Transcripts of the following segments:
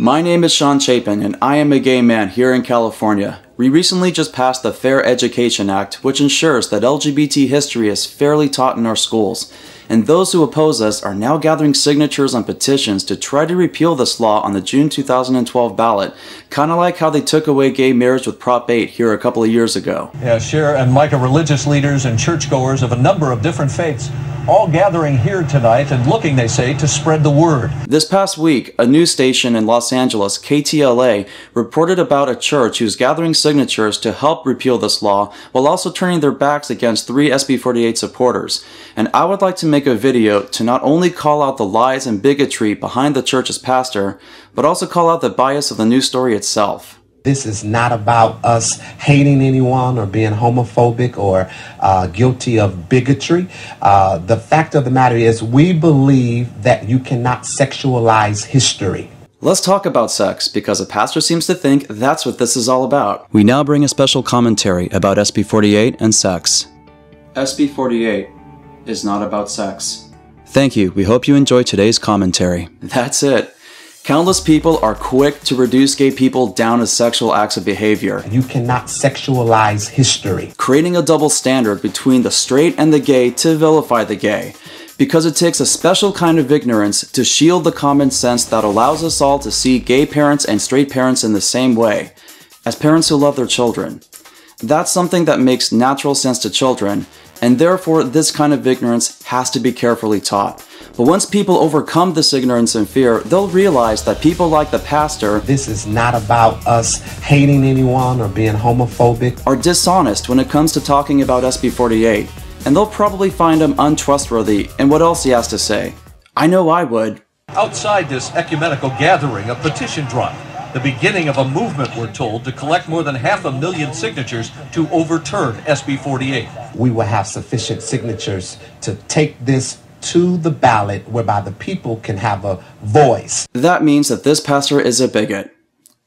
My name is Sean Chapin, and I am a gay man here in California. We recently just passed the Fair Education Act, which ensures that LGBT history is fairly taught in our schools. And those who oppose us are now gathering signatures on petitions to try to repeal this law on the June 2012 ballot, kind of like how they took away gay marriage with Prop 8 here a couple of years ago. Yeah, Cher and Micah, religious leaders and churchgoers of a number of different faiths, all gathering here tonight and looking, they say, to spread the word. This past week, a news station in Los Angeles, KTLA, reported about a church who's gathering signatures to help repeal this law while also turning their backs against 3 SB 48 supporters. And I would like to make a video to not only call out the lies and bigotry behind the church's pastor, but also call out the bias of the news story itself. This is not about us hating anyone or being homophobic or guilty of bigotry. The fact of the matter is we believe that you cannot sexualize history. Let's talk about sex, because a pastor seems to think that's what this is all about. We now bring a special commentary about SB 48 and sex. SB 48 is not about sex. Thank you. We hope you enjoy today's commentary. That's it. Countless people are quick to reduce gay people down to sexual acts of behavior. You cannot sexualize history. Creating a double standard between the straight and the gay to vilify the gay. Because it takes a special kind of ignorance to shield the common sense that allows us all to see gay parents and straight parents in the same way, as parents who love their children. That's something that makes natural sense to children, and therefore this kind of ignorance has to be carefully taught. But once people overcome this ignorance and fear, they'll realize that people like the pastor, this is not about us hating anyone or being homophobic, are dishonest when it comes to talking about SB 48, and they'll probably find him untrustworthy in what else he has to say. I know I would. Outside this ecumenical gathering, a petition dropped. The beginning of a movement, we're told, to collect more than 500,000 signatures to overturn SB 48. We will have sufficient signatures to take this to the ballot whereby the people can have a voice. That means that this pastor is a bigot.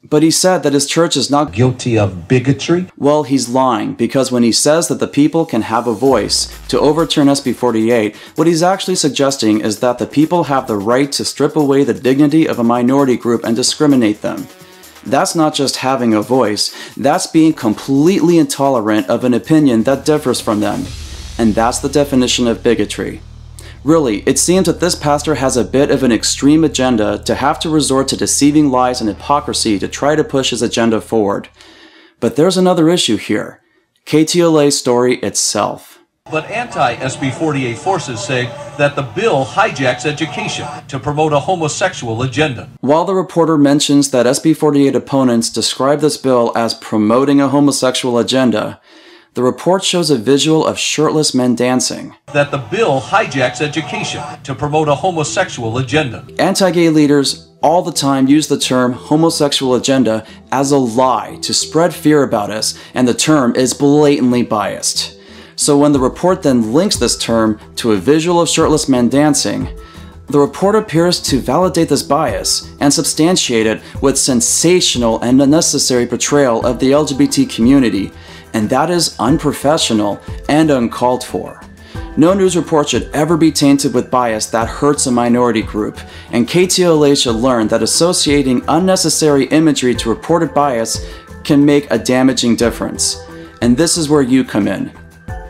But he said that his church is not guilty of bigotry. Well, he's lying, because when he says that the people can have a voice to overturn SB 48, what he's actually suggesting is that the people have the right to strip away the dignity of a minority group and discriminate them. That's not just having a voice, that's being completely intolerant of an opinion that differs from them. And that's the definition of bigotry. Really, it seems that this pastor has a bit of an extreme agenda to have to resort to deceiving lies and hypocrisy to try to push his agenda forward. But there's another issue here: KTLA's story itself. But anti-SB 48 forces say that the bill hijacks education to promote a homosexual agenda. While the reporter mentions that SB 48 opponents describe this bill as promoting a homosexual agenda, the report shows a visual of shirtless men dancing. That the bill hijacks education to promote a homosexual agenda. Anti-gay leaders all the time use the term homosexual agenda as a lie to spread fear about us, and the term is blatantly biased. So when the report then links this term to a visual of shirtless men dancing, the report appears to validate this bias and substantiate it with sensational and unnecessary portrayal of the LGBT community, and that is unprofessional and uncalled for. No news report should ever be tainted with bias that hurts a minority group, and KTLA should learn that associating unnecessary imagery to reported bias can make a damaging difference. And this is where you come in.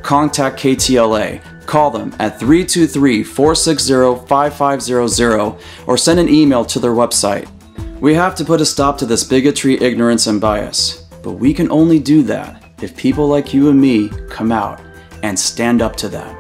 Contact KTLA. Call them at 323-460-5500 or send an email to their website. We have to put a stop to this bigotry, ignorance, and bias, but we can only do that if people like you and me come out and stand up to them.